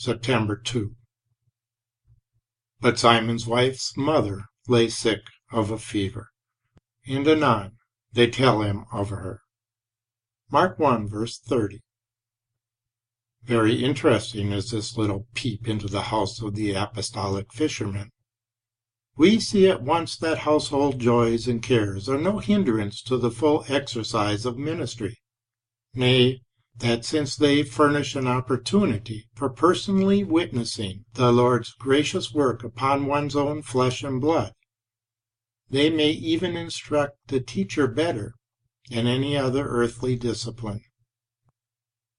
September 2. But Simon's wife's mother lay sick of a fever, and anon they tell him of her. Mark 1, verse 30. Very interesting is this little peep into the house of the apostolic fisherman. We see at once that household joys and cares are no hindrance to the full exercise of ministry. Nay, that since they furnish an opportunity for personally witnessing the Lord's gracious work upon one's own flesh and blood, they may even instruct the teacher better than any other earthly discipline.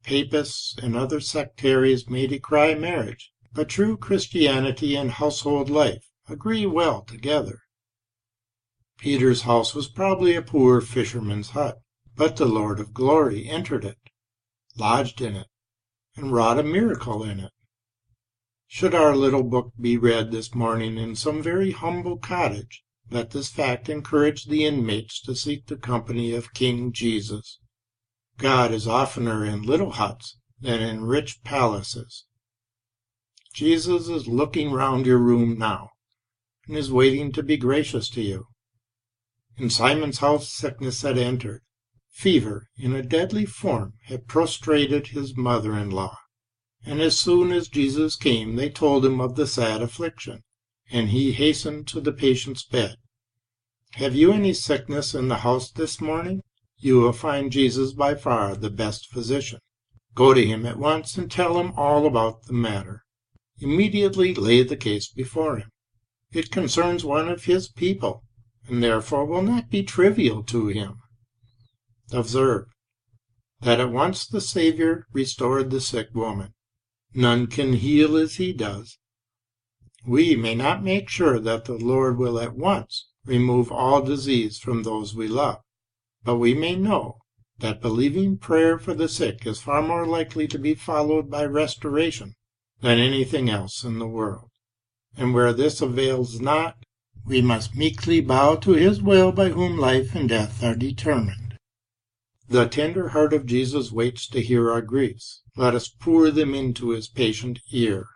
Papists and other sectaries may decry marriage, but true Christianity and household life agree well together. Peter's house was probably a poor fisherman's hut, but the Lord of glory entered it, lodged in it, and wrought a miracle in it. Should our little book be read this morning in some very humble cottage, let this fact encourage the inmates to seek the company of King Jesus. God is oftener in little huts than in rich palaces. Jesus is looking round your room now, and is waiting to be gracious to you. In Simon's house sickness had entered. Fever in a deadly form had prostrated his mother-in-law, and as soon as Jesus came they told him of the sad affliction, and he hastened to the patient's bed. Have you any sickness in the house this morning? You will find Jesus by far the best physician. Go to him at once and tell him all about the matter. Immediately lay the case before him. It concerns one of his people, and therefore will not be trivial to him. Observe that at once the Savior restored the sick woman. None can heal as he does. We may not make sure that the Lord will at once remove all disease from those we love, but we may know that believing prayer for the sick is far more likely to be followed by restoration than anything else in the world. And where this avails not, we must meekly bow to his will by whom life and death are determined. The tender heart of Jesus waits to hear our griefs. Let us pour them into his patient ear.